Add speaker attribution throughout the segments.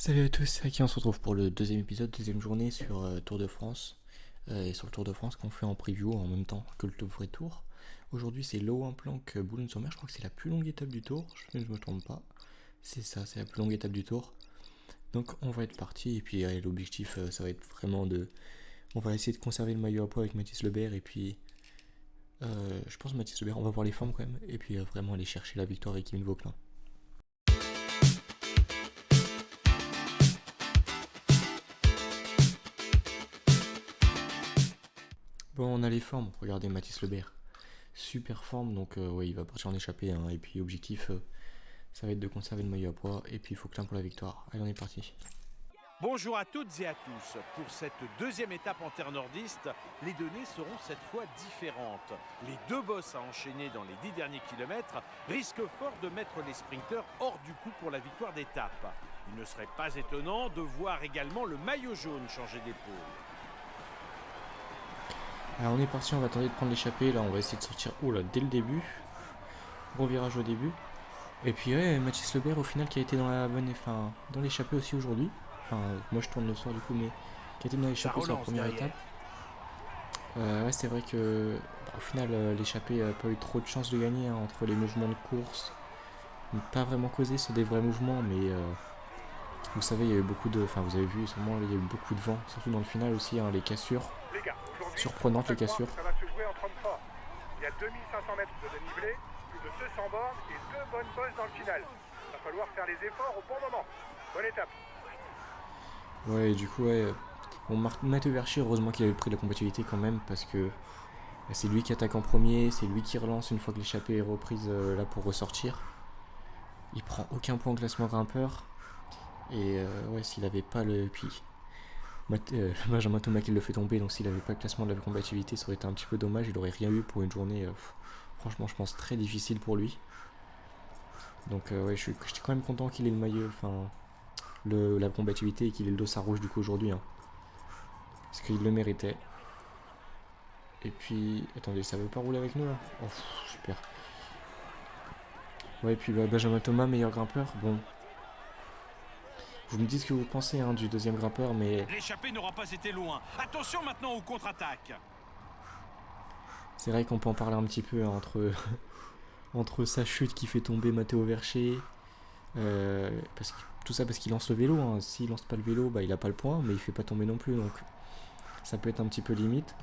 Speaker 1: Salut à tous, c'est Aki, on se retrouve pour le deuxième épisode, deuxième journée sur Tour de France. Et sur le Tour de France qu'on fait en preview en même temps que le vrai tour. Aujourd'hui c'est Low Planck Boulogne-sur-Mer, je crois que c'est la plus longue étape du tour, je ne me trompe pas. C'est ça, c'est la plus longue étape du tour. Donc on va être parti et puis l'objectif ça va être vraiment de... On va essayer de conserver le maillot à poids avec Mathis Lebert et puis... je pense Mathis Lebert, on va voir les formes quand même. Et puis vraiment aller chercher la victoire avec Kevin Vauquelin. Bon, on a les formes, regardez Mathis Lebert. Super forme, donc ouais, il va partir en échappée. Hein, et puis objectif, ça va être de conserver le maillot à poids. Et puis il faut Klein pour la victoire. Allez, on est parti.
Speaker 2: Bonjour à toutes et à tous. Pour cette deuxième étape en terre nordiste, les données seront cette fois différentes. Les deux bosses à enchaîner dans les 10 derniers kilomètres risquent fort de mettre les sprinteurs hors du coup pour la victoire d'étape. Il ne serait pas étonnant de voir également le maillot jaune changer d'épaule.
Speaker 1: Alors on est parti, on va tenter de prendre l'échappée. Là, on va essayer de sortir dès le début. Gros virage au début. Et puis ouais, Mathis Lebert au final qui a été dans la bonne, enfin dans l'échappée aussi aujourd'hui. Enfin, moi je tourne le soir du coup, mais qui a été dans l'échappée sur la première étape. Ouais, c'est vrai que au final l'échappée n'a pas eu trop de chance de gagner hein, entre les mouvements de course. Pas vraiment causé sur des vrais mouvements, mais vous savez, il y a eu beaucoup de. Enfin, vous avez vu sûrement, il y a eu beaucoup de vent, surtout dans le final aussi, hein, les cassures.
Speaker 3: Les gars,
Speaker 1: Surprenantes les cassures.
Speaker 3: ça va se jouer en 33. Il y a 2500 mètres de dénivelé, plus de 200 bornes et deux bonnes bosses dans le final. Il va falloir faire les efforts au bon moment. Bonne étape.
Speaker 1: Ouais, et du coup, ouais. Bon, Mathieu Vercher, heureusement qu'il avait pris la compatibilité quand même, parce que c'est lui qui attaque en premier, c'est lui qui relance une fois que l'échappée est reprise là pour ressortir. Il prend aucun point au classement grimpeur. Et ouais, s'il avait pas le. Puis Benjamin Thomas qui le fait tomber, donc s'il avait pas le classement de la combativité, ça aurait été un petit peu dommage. Il aurait rien eu pour une journée, franchement, je pense très difficile pour lui. Donc ouais, je suis quand même content qu'il ait le maillot, enfin la combativité et qu'il ait le dossard rouge du coup aujourd'hui. Hein. Parce qu'il le méritait. Et puis, attendez, ça veut pas rouler avec nous là. Oh, super. Ouais, et puis Benjamin Thomas, meilleur grimpeur. Bon, vous me dites ce que vous pensez hein, du deuxième grimpeur, mais
Speaker 2: L'échappée n'aura pas été loin. Attention maintenant aux contre-attaques.
Speaker 1: c'est vrai qu'on peut en parler un petit peu hein, entre sa chute qui fait tomber Matteo Vercher, tout ça parce qu'il lance le vélo. Hein. S'il lance pas le vélo, bah, il a pas le point, mais il fait pas tomber non plus, donc ça peut être un petit peu limite.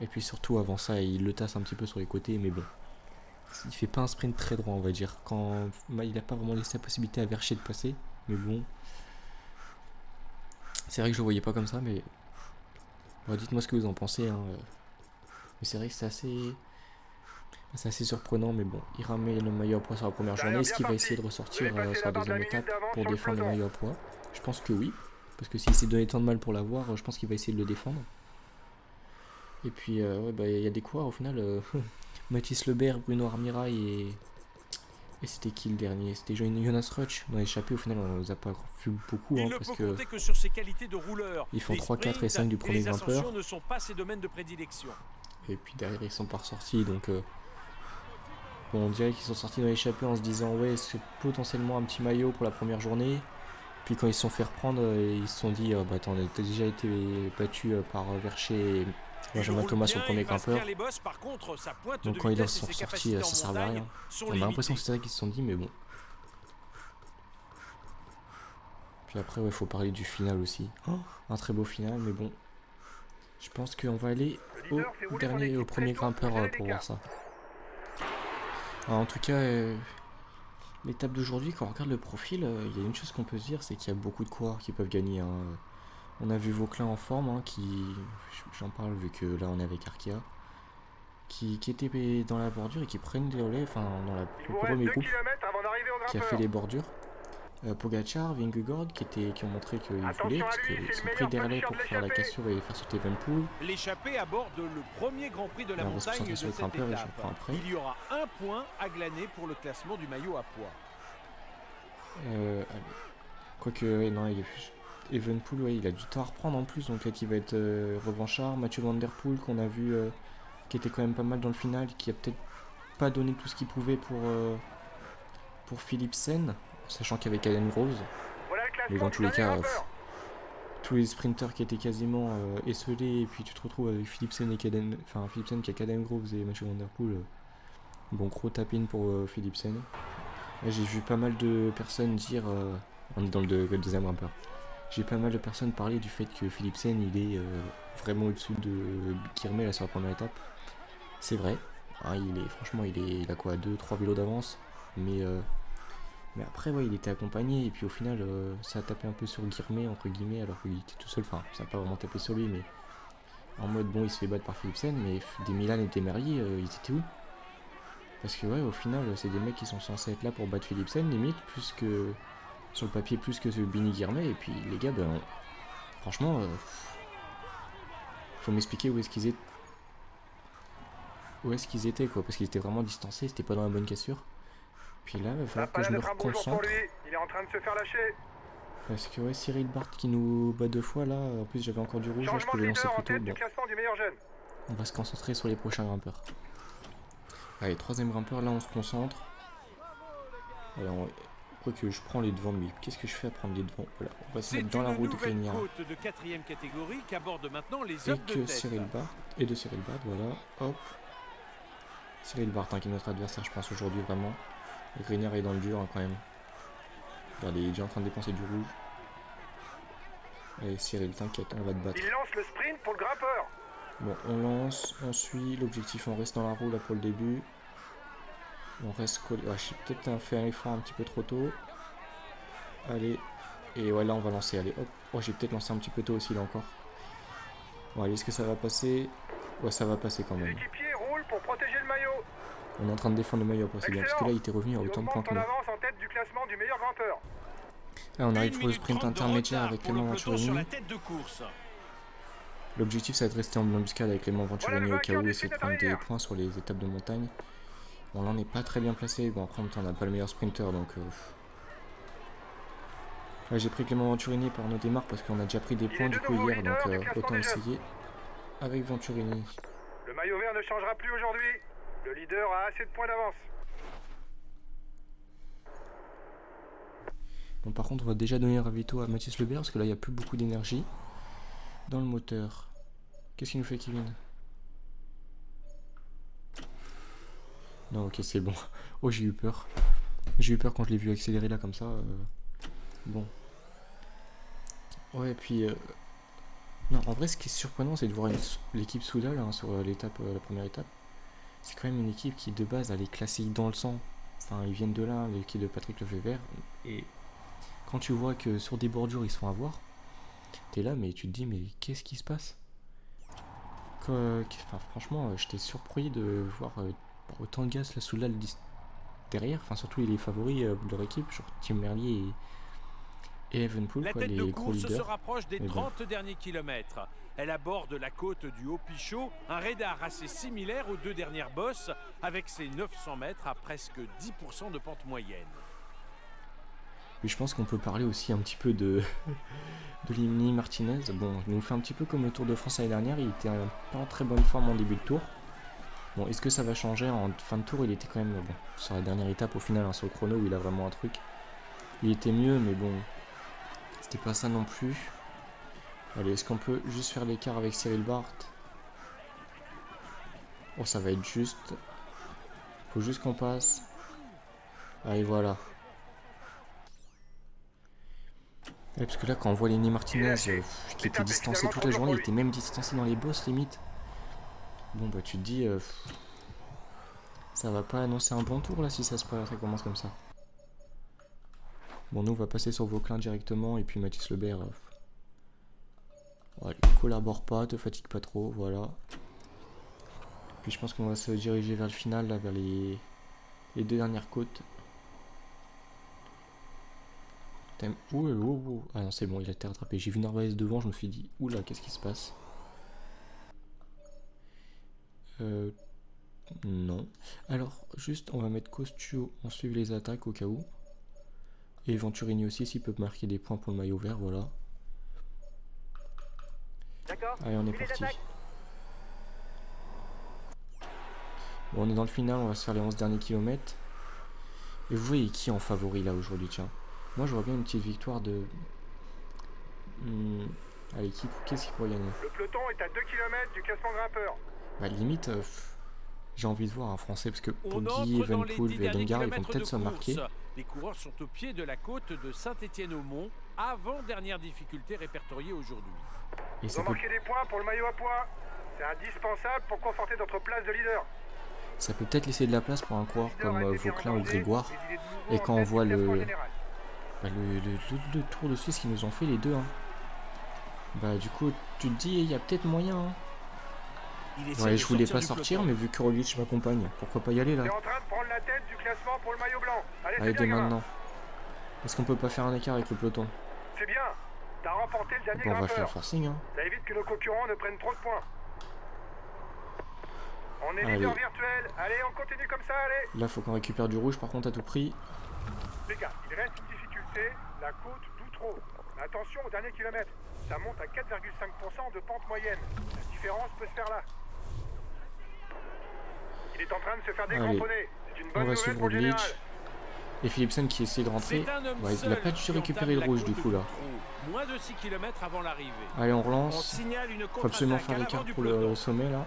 Speaker 1: Et puis surtout avant ça, il le tasse un petit peu sur les côtés, mais bon. Il fait pas un sprint très droit, on va dire. Il a pas vraiment laissé la possibilité à Vercher de passer, mais bon. C'est vrai que je le voyais pas comme ça, mais bon, dites-moi ce que vous en pensez. Hein. Mais c'est vrai que c'est assez surprenant, mais bon, il ramène le maillot à poids sur la première journée. Est-ce qu'il va essayer de ressortir sur la deuxième étape pour défendre le maillot à poids? Je pense que oui, parce que s'il s'est donné tant de mal pour l'avoir, je pense qu'il va essayer de le défendre. Et puis, ouais, bah, y a des coureurs au final. Mathis Lebert, Bruno Armirail et c'était qui le dernier? C'était Jonas Rutsch. Dans l'échappée, au final, on les a pas vu beaucoup, hein, parce que
Speaker 2: que sur ses qualités de rouleur.
Speaker 1: ils font 3, 4 et 5 du premier grimpeur.
Speaker 2: Les ne sont pas ses domaines de prédilection.
Speaker 1: Et puis derrière, ils sont pas ressortis, donc bon, on dirait qu'ils sont sortis dans l'échappée en se disant ouais, c'est potentiellement un petit maillot pour la première journée. Puis quand ils se sont fait reprendre, ils se sont dit bah attends, on a déjà été battu par Vercher et Benjamin Thomas sur le premier grimpeur. Donc quand ils sont ressortis, ça servait à rien. On a l'impression que c'est ça qu'ils se sont dit, mais bon. Puis après, il faut parler du final aussi. Oh, un très beau final, mais bon. Je pense qu'on va aller au premier grimpeur pour voir ça. Alors, en tout cas, l'étape d'aujourd'hui, quand on regarde le profil, il y a une chose qu'on peut se dire, c'est qu'il y a beaucoup de coureurs qui peuvent gagner. Hein. On a vu Vauquelin en forme, hein, j'en parle vu que là on est avec Arkea, qui était dans la bordure et qui prennent des relais, enfin dans le premier groupe, qui a fait les bordures. Pogacar, Vingegaard qui ont montré qu'ils voulaient, parce qu'ils sont pris des relais pour faire la cassure et faire sauter Evenepoel.
Speaker 2: L'échappée aborde le premier Grand Prix de la montagne de cette étape. Il y aura un point à glaner pour le classement du maillot à poids.
Speaker 1: Quoique, non, Evenepoel, ouais, il a du temps à reprendre en plus, donc peut-être il va être revanchard. Mathieu Van Der Poel, qu'on a vu, qui était quand même pas mal dans le final, qui a peut-être pas donné tout ce qu'il pouvait pour Philipsen, sachant qu'il y avait Caden Rose.
Speaker 3: Voilà le
Speaker 1: Mais dans tous les cas, tous les sprinters qui étaient quasiment esselés, et puis tu te retrouves avec Philipsen et Philipsen qui a Caden Groves et Mathieu Van Der Poel. Bon, gros tapine pour Philipsen. Là, j'ai vu pas mal de personnes dire, on est dans le deuxième grimpeur. J'ai pas mal de personnes parler du fait que Philipsen il est vraiment au-dessus de Girmay là sur la première étape. C'est vrai, hein, il a quoi, 2-3 vélos d'avance, mais après ouais, il était accompagné et puis au final ça a tapé un peu sur Girmay entre guillemets alors qu'il était tout seul, enfin ça n'a pas vraiment tapé sur lui mais en mode bon il se fait battre par Philipsen, mais des Milan et des Merlier ils étaient où? Parce que ouais au final c'est des mecs qui sont censés être là pour battre Philipsen limite plus que sur le papier plus que ce Bini Girmay et puis les gars ben franchement faut m'expliquer où est-ce qu'ils étaient quoi, parce qu'ils étaient vraiment distancés, c'était pas dans la bonne cassure. Puis là il va falloir que je me reconcentre.
Speaker 3: Il est en train de se faire lâcher.
Speaker 1: Parce que ouais, Cyril Barth qui nous bat 2 fois là, en plus j'avais encore du rouge, là je peux le lancer plus tôt. Bon. On va se concentrer sur les prochains grimpeurs. Allez, 3ème grimpeur, là on se concentre. Alors, quoique je prends les devants de lui. Qu'est-ce que je fais à prendre les devants? Voilà, on va se mettre dans la route de Grenier.
Speaker 2: De 4e catégorie qu'aborde maintenant les
Speaker 1: et
Speaker 2: hommes de tête.
Speaker 1: Cyril Barth, et de Cyril Barth, voilà, hop. Cyril Barth hein, qui est notre adversaire je pense aujourd'hui vraiment. Grenier est dans le dur hein, quand même. Regardez, il est déjà en train de dépenser du rouge. Allez Cyril, t'inquiète, on va te battre.
Speaker 3: Il lance le sprint pour le grimpeur.
Speaker 1: Bon, on lance, on suit, l'objectif on reste dans la roue là pour le début. On reste collé, ouais, j'ai peut-être fait un effort un petit peu trop tôt. Allez, et ouais là on va lancer, allez hop. Oh j'ai peut-être lancé un petit peu tôt aussi là encore. Bon allez, est-ce que ça va passer? Ouais ça va passer quand même.
Speaker 3: L'équipier roule pour protéger le maillot.
Speaker 1: On est en train de défendre le maillot, c'est bien, parce que là il était revenu à autant de points que nous.
Speaker 3: En tête du classement du meilleur grimpeur.
Speaker 1: Là on arrive pour le sprint intermédiaire avec Clément Venturini. L'objectif ça va être de rester en embuscade avec Clément Venturini au cas où, essayer de prendre des points sur les étapes de montagne. Bon là on n'est pas très bien placé, bon après en même temps on n'a pas le meilleur sprinter donc... Là j'ai pris Clément Venturini par nos démarres parce qu'on a déjà pris des points du coup hier, donc autant essayer avec Venturini.
Speaker 3: Le maillot vert ne changera plus aujourd'hui, le leader a assez de points d'avance.
Speaker 1: Bon par contre on va déjà donner un ravito à Mathis Lebert parce que là il n'y a plus beaucoup d'énergie dans le moteur. Qu'est-ce qu'il nous fait Kevin? Non ok c'est bon. Oh j'ai eu peur. J'ai eu peur quand je l'ai vu accélérer là comme ça. Bon. Ouais et puis... Non en vrai ce qui est surprenant c'est de voir l'équipe Soudal hein, sur la première étape. C'est quand même une équipe qui de base a les classiques dans le sang. Enfin ils viennent de là, l'équipe de Patrick Lefebvre. Et quand tu vois que sur des bordures ils se font avoir, t'es là mais tu te dis mais qu'est-ce qui se passe? Enfin, franchement j'étais surpris de voir autant de gars là sous là derrière, enfin surtout les favoris de leur équipe, genre Tim Merlier et Evenepoel, quoi, les gros leaders.
Speaker 2: Se rapproche des 30 derniers kilomètres. Elle aborde la côte du Haut-Pichot, un radar assez similaire aux 2 dernières bosses, avec ses 900 mètres à presque 10% de pente moyenne.
Speaker 1: Mais je pense qu'on peut parler aussi un petit peu de Limini Martinez. Bon, il nous fait un petit peu comme le Tour de France l'année dernière, il était pas en très bonne forme en début de tour. Bon, est-ce que ça va changer en fin de tour? Il était quand même, bon, sur la dernière étape au final, hein, sur le chrono où il a vraiment un truc. Il était mieux, mais bon, c'était pas ça non plus. Allez, est-ce qu'on peut juste faire l'écart avec Cyril Barth? Oh, ça va être juste. Faut juste qu'on passe. Allez, voilà. Ouais, parce que là, quand on voit Lenny Martinez, qui était distancé toute la journée, il était même distancé dans les bosses limite. Bon, bah, tu te dis, ça va pas annoncer un bon tour là si ça commence comme ça. Bon, nous, on va passer sur Vauclin directement, et puis Mathis Lebert. Allez, collabore pas, te fatigue pas trop, voilà. Puis je pense qu'on va se diriger vers le final, là, vers les 2 dernières côtes. Ouh. Ah non, c'est bon, il a été rattrapé. J'ai vu Narvaez devant, je me suis dit, oula, qu'est-ce qui se passe? Non. Alors, juste, on va mettre Costio, on suit les attaques au cas où. Et Venturini aussi, s'il peut marquer des points pour le maillot vert, voilà. Allez, on est parti. Bon, on est dans le final, on va se faire les 11 derniers kilomètres. Et vous voyez qui en favori là aujourd'hui, tiens. Moi, je vois bien une petite victoire de Allez, qu'est-ce qui pourrait gagner?
Speaker 3: Le peloton est à 2 km du classement grimpeur.
Speaker 1: Bah limite, j'ai envie de voir un Français parce que
Speaker 2: On
Speaker 1: Poggi,
Speaker 2: entre dans les
Speaker 1: Evenepoel,
Speaker 2: 10 derniers
Speaker 1: Vingegaard, ils vont
Speaker 2: kilomètres de
Speaker 1: peut-être se marquer.
Speaker 2: course. Les coureurs sont au pied de la côte de Saint-Étienne-au-Mont, avant-dernière difficulté répertoriée aujourd'hui.
Speaker 1: Et
Speaker 3: Vous
Speaker 1: ça peut,
Speaker 3: marquez des points pour le maillot à poids. C'est indispensable pour conforter notre place de leader.
Speaker 1: ça peut peut-être laisser de la place pour un coureur
Speaker 3: Le leader
Speaker 1: comme
Speaker 3: a été mis en
Speaker 1: Vauclin ou
Speaker 3: danger,
Speaker 1: Grégoire.
Speaker 3: mais il est de nouveau
Speaker 1: Et
Speaker 3: en
Speaker 1: quand on
Speaker 3: tête
Speaker 1: voit
Speaker 3: du classement
Speaker 1: le
Speaker 3: général.
Speaker 1: Tour de Suisse qu'ils nous ont fait les deux, hein. Bah du coup, tu te dis, il y a peut-être moyen, hein.
Speaker 2: Il essaie
Speaker 1: Ouais,
Speaker 2: de
Speaker 1: je voulais
Speaker 2: sortir
Speaker 1: pas
Speaker 2: du
Speaker 1: sortir,
Speaker 2: peloton.
Speaker 1: mais vu que Roglic m'accompagne, pourquoi pas y aller là?
Speaker 3: Il est en train de prendre la tête du classement pour le maillot blanc. Allez,
Speaker 1: Allez,
Speaker 3: c'est
Speaker 1: dès
Speaker 3: bien, gamin.
Speaker 1: maintenant. Est-ce qu'on peut pas faire un écart avec le peloton?
Speaker 3: C'est bien. T'as remporté le dernier
Speaker 1: Bon, on va faire
Speaker 3: grimpeur.
Speaker 1: le forcing, hein.
Speaker 3: Ça évite que nos concurrents ne prennent trop de points. On est
Speaker 1: Allez.
Speaker 3: leader virtuel. Allez, on continue comme ça, allez.
Speaker 1: Là, faut qu'on récupère du rouge par contre à tout prix.
Speaker 3: Les gars, il reste une difficulté, la côte d'Outreau. Mais attention au dernier kilomètre. Ça monte à 4,5% de pente moyenne. La différence peut se faire là. Il est en train de se faire
Speaker 1: Allez.
Speaker 3: décramponner. C'est une
Speaker 1: On
Speaker 3: bonne
Speaker 1: va
Speaker 3: nouvelle
Speaker 1: suivre
Speaker 3: pour le
Speaker 1: Roglic.
Speaker 3: général.
Speaker 1: Et Philipsen qui essaie de rentrer.
Speaker 2: C'est un homme
Speaker 1: Ouais, il
Speaker 2: seul
Speaker 1: a pas dû
Speaker 2: qui
Speaker 1: récupérer
Speaker 2: entame
Speaker 1: le rouge
Speaker 2: la
Speaker 1: du
Speaker 2: côte
Speaker 1: coup là.
Speaker 2: d'Outreau. Moins de 6 km avant l'arrivée.
Speaker 1: Allez, on
Speaker 2: On
Speaker 1: relance.
Speaker 2: signale une
Speaker 1: Faut absolument
Speaker 2: contre-attaque
Speaker 1: faire
Speaker 2: à l'avant
Speaker 1: l'écart
Speaker 2: du
Speaker 1: pour
Speaker 2: peloton.
Speaker 1: le sommet là.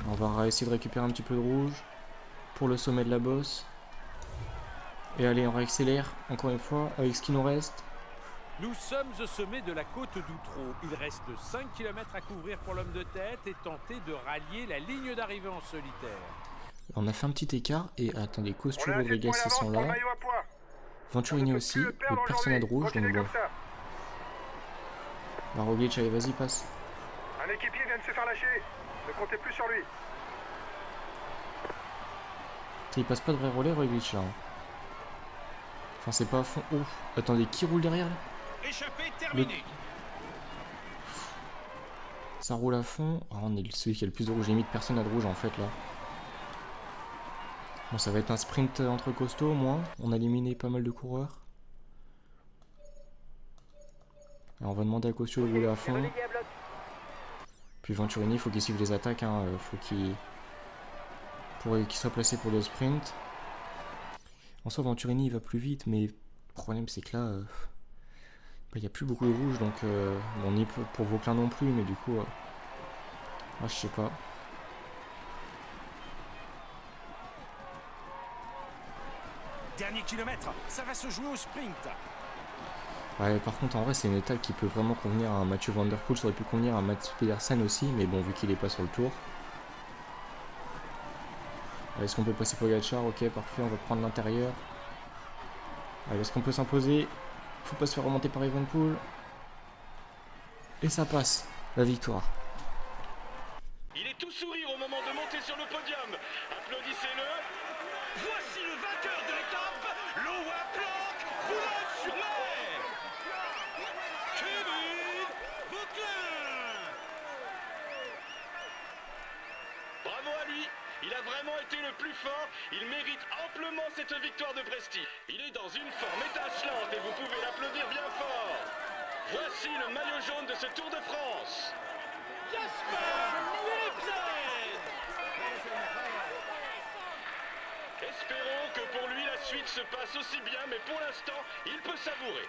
Speaker 1: On va essayer de récupérer un petit peu de rouge pour le sommet de la bosse. Et allez, on réaccélère encore une fois avec ce qui nous reste.
Speaker 2: Nous sommes au sommet de la côte d'Outreau. Il reste 5 km à couvrir pour l'homme de tête et tenter de rallier la ligne d'arrivée en solitaire.
Speaker 1: On a fait un petit écart et attendez,
Speaker 3: On
Speaker 1: Costur,
Speaker 3: a assez de
Speaker 1: Rodriguez
Speaker 3: points
Speaker 1: ils
Speaker 3: d'avance
Speaker 1: sont
Speaker 3: pour le
Speaker 1: là.
Speaker 3: maillot à poids.
Speaker 1: Venturini
Speaker 3: On ne peut
Speaker 1: aussi,
Speaker 3: plus le perdre
Speaker 1: mais personne n'a de
Speaker 3: aujourd'hui.
Speaker 1: rouge donc
Speaker 3: Continue
Speaker 1: bon.
Speaker 3: comme ça.
Speaker 1: Bah, Roglic, allez, vas-y, passe.
Speaker 3: Un équipier vient de se faire lâcher. Ne comptez plus sur lui.
Speaker 1: Il passe pas de vrai relais, Roglic là. Enfin, c'est pas à fond. Ouf, attendez, qui roule derrière là?
Speaker 2: Échappée terminée.
Speaker 1: Ça roule à fond. Oh, on est celui qui a le plus de rouge. Limite, personne n'a de rouge en fait là. Bon, ça va être un sprint entre costauds au moins. On a éliminé pas mal de coureurs. Alors, on va demander à Costur de rouler à fond. Puis Venturini, il faut qu'il suive les attaques. Hein. Faut qu'il soit placé pour le sprint. En soi, Venturini il va plus vite, mais le problème c'est que là, il n'y a plus beaucoup de rouge, donc bon, ni pour Vauclin non plus, mais du coup, je sais pas.
Speaker 2: Dernier kilomètre, ça va se jouer au sprint.
Speaker 1: Ouais, par contre, en vrai, c'est une étape qui peut vraiment convenir à un Mathieu Van Der Poel, ça aurait pu convenir à Mats Pedersen aussi, mais bon, vu qu'il est pas sur le tour. Est-ce qu'on peut passer Pogacar? Ok, parfait, on va prendre l'intérieur. Allez, est-ce qu'on peut s'imposer? Faut pas se faire remonter par Evenepoel. Et ça passe, la victoire.
Speaker 4: Il est tout sourire au moment de monter sur le podium. Applaudissez-le. Voici le vainqueur de l'étape, Loa Planck, Boulogne-sur-Mer. Kevin Vauclin. Bravo à lui. Il a vraiment été le plus fort. Il mérite amplement cette victoire de prestige. Il est dans une forme étincelante et vous pouvez l'applaudir bien fort. Voici le maillot jaune de ce Tour de France. Jasper Philipsen. Espérons que pour lui la suite se passe aussi bien, mais pour l'instant, il peut savourer.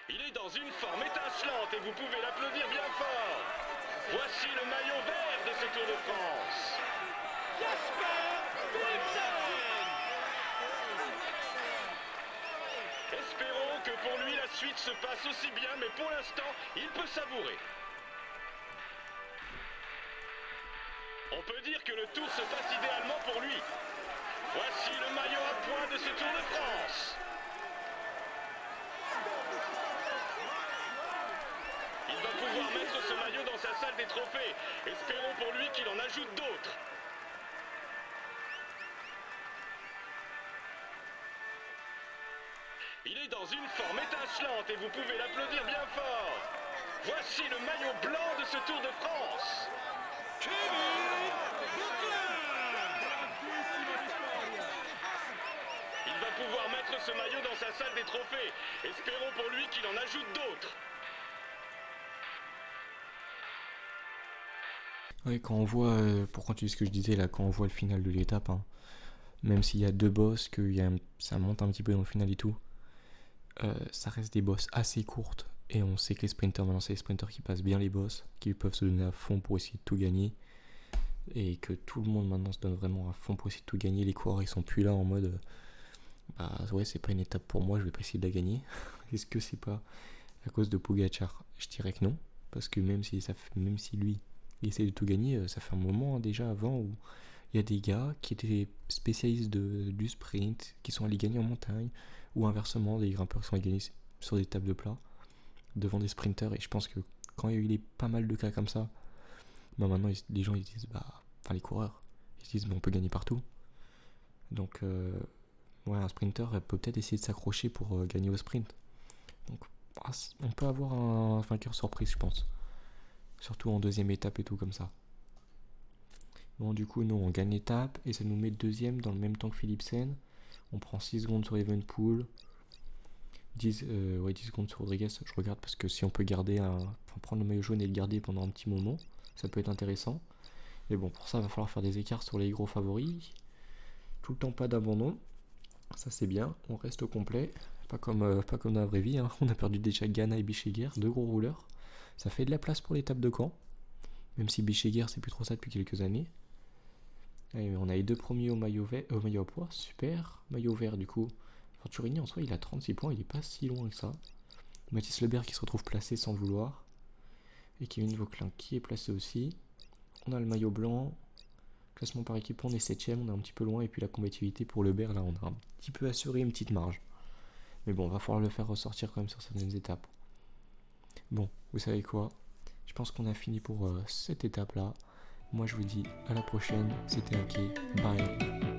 Speaker 4: Il est dans une forme étincelante et vous pouvez l'applaudir bien fort. Voici le maillot vert de ce Tour de France. Jasper Philipsen. Espérons que pour lui la suite se passe aussi bien, mais pour l'instant, il peut savourer. On peut dire que le tour se passe idéalement pour lui. Voici le maillot à points de ce Tour de France. Il va pouvoir mettre ce maillot dans sa salle des trophées. Espérons pour lui qu'il en ajoute d'autres. Il est dans une forme étincelante et vous pouvez l'applaudir bien fort. Voici le maillot blanc de ce Tour de France. Kevin Vauclin. Il va pouvoir mettre ce maillot dans sa salle des trophées. Espérons pour lui qu'il en ajoute d'autres.
Speaker 1: Ouais, quand on voit, pour continuer ce que je disais là, quand on voit le final de l'étape, hein, Même s'il y a 2 boss, ça monte un petit peu dans le final et tout, ça reste des boss assez courtes. Et on sait que les sprinters, maintenant c'est les sprinters qui passent bien les boss, qui peuvent se donner à fond pour essayer de tout gagner. Et que tout le monde maintenant se donne vraiment à fond pour essayer de tout gagner. Les coureurs ils sont plus là en mode bah ouais, c'est pas une étape pour moi, je vais pas essayer de la gagner. Est-ce que c'est pas à cause de Pogacar? Je dirais que non, parce que même si lui il essaie de tout gagner, ça fait un moment déjà avant où il y a des gars qui étaient spécialistes du sprint, qui sont allés gagner en montagne, ou inversement des grimpeurs qui sont allés gagner sur des tables de plat devant des sprinters. Et je pense que quand il y a eu pas mal de cas comme ça, bah maintenant les gens ils disent les coureurs ils disent on peut gagner partout. Donc ouais, un sprinter peut peut-être essayer de s'accrocher pour gagner au sprint. Donc on peut avoir un vainqueur surprise, je pense. Surtout en deuxième étape et tout comme ça. Bon, du coup, nous on gagne l'étape et ça nous met deuxième dans le même temps que Philipsen. On prend 6 secondes sur Evenepoel. 10 secondes sur Rodriguez. Je regarde parce que si on peut prendre le maillot jaune et le garder pendant un petit moment, ça peut être intéressant. Mais bon, pour ça, il va falloir faire des écarts sur les gros favoris. Tout le temps pas d'abandon. Ça c'est bien, on reste au complet. Pas comme dans la vraie vie, hein. On a perdu déjà Ghana et Bicheguer, 2 gros rouleurs. Ça fait de la place pour l'étape de Caen. Même si Bicheguer c'est plus trop ça depuis quelques années. Et on a les 2 premiers au maillot à pois, super. Maillot vert du coup. Forturini en soi il a 36 points, il est pas si loin que ça. Mathis Lebert qui se retrouve placé sans le vouloir. Et Kevin Vauquelin qui est placé aussi. On a le maillot blanc. Classement par équipe, on est 7ème, on est un petit peu loin. Et puis la combativité pour Lebert, là on a un petit peu assuré une petite marge. Mais bon, va falloir le faire ressortir quand même sur certaines étapes. Bon, vous savez quoi? Je pense qu'on a fini pour cette étape là. Moi je vous dis à la prochaine, c'était Aki, bye.